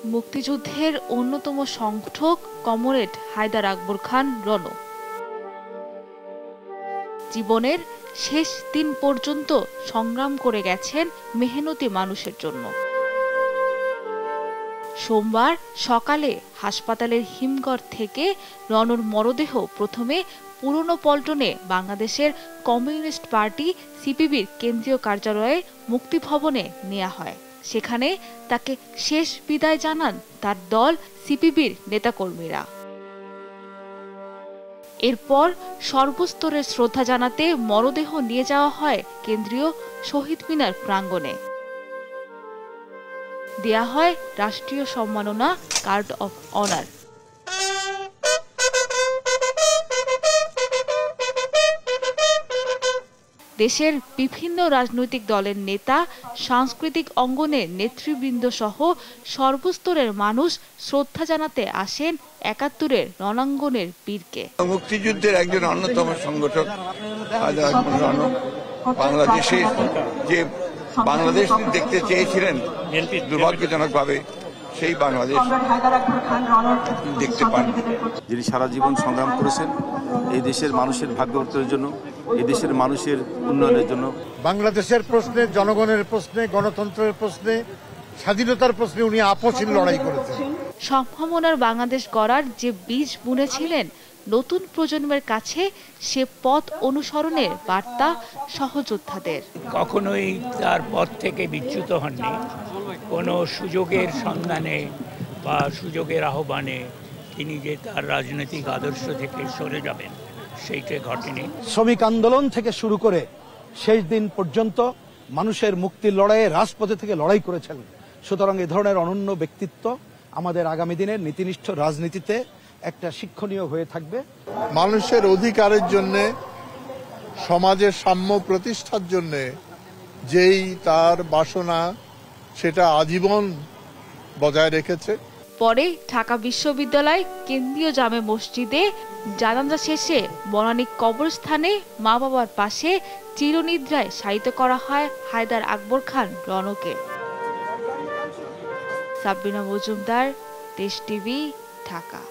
মুক্তিযুদ্ধের অন্যতম সংগঠক কমরেড হায়দার আকবর খান রণ জীবনের শেষ দিন পর্যন্ত সংগ্রাম করে গেছেন মেহনতি মানুষের জন্য। সোমবার সকালে হাসপাতালের হিমঘর থেকে রণর মরদেহ প্রথমে পুরনো পল্টনে বাংলাদেশের কমিউনিস্ট পার্টি সিপিবির কেন্দ্রীয় কার্যালয়ে মুক্তিভবনে নেওয়া হয়। সেখানে তাকে শেষ বিদায় জানান তার দল সিপিবির নেতাকর্মীরা। এরপর সর্বস্তরের শ্রদ্ধা জানাতে মরদেহ নিয়ে যাওয়া হয় কেন্দ্রীয় শহীদ মিনার প্রাঙ্গণে। দেয়া হয় রাষ্ট্রীয় সম্মাননা কার্ড অফ অনার। দেশের বিভিন্ন রাজনৈতিক দলের নেতা, সাংস্কৃতিক অঙ্গনের নেতৃবৃন্দ সহ সর্বস্তরের মানুষ শ্রদ্ধা জানাতে আসেন ৭১-এর রণাঙ্গনের বীরকে। মুক্তিযুদ্ধের একজন অন্যতম সংগঠক বাংলাদেশে যে বাংলাদেশ দেখতে চেয়েছিলেন, দুর্ভাগ্যজনকভাবে সেই বাংলাদেশ দেখতে পান। যিনি সারা জীবন সংগ্রাম করেছেন এই দেশের মানুষের ভাগ্য উত্তরের জন্য, এই দেশের মানুষের উন্নয়নের জন্য। বাংলাদেশের প্রশ্নে, জনগণের প্রশ্নে, গণতন্ত্রের প্রশ্নে, স্বাধীনতার প্রশ্নে উনি আপসহীন লড়াই করেছেন। সম্ভাবনার বাংলাদেশ গড়ার যে বীজ বুনেছিলেন, নতুন প্রজন্মের কাছে সে পথ অনুসরণের বার্তা সহযোদ্ধাদের। কখনোই তার পথ থেকে বিচ্যুত হননি। কোনো সুযোগের সন্ধানে বা সুযোগের আহ্বানে তিনি যে তার রাজনৈতিক আদর্শ থেকে সরে যাবেন সেইটা ঘটেনি। শ্রমিক আন্দোলন থেকে শুরু করে শেষ দিন পর্যন্ত মানুষের মুক্তির লড়াইয়ে রাজপথে থেকে লড়াই করেছেন। সুতরাং এ ধরনের অনন্য ব্যক্তিত্ব আমাদের আগামী দিনের নীতিনিষ্ঠ রাজনীতিতে একটা শিক্ষণীয় হয়ে থাকবে। মানুষের অধিকারের জন্য, সমাজের সাম্য প্রতিষ্ঠার জন্য যেই তার বাসনা, সেটা আজীবন বজায় রেখেছে। পরে ঢাকা বিশ্ববিদ্যালয় কেন্দ্রীয় জামে মসজিদে জানাজা শেষে বনানী কবরস্থানে মা বাবার পাশে চিরনিদ্রায় শায়িত করা হয় হায়দার আকবর খান রণকে। সাবরিনা মজুমদার, দেশ টিভি, ঢাকা।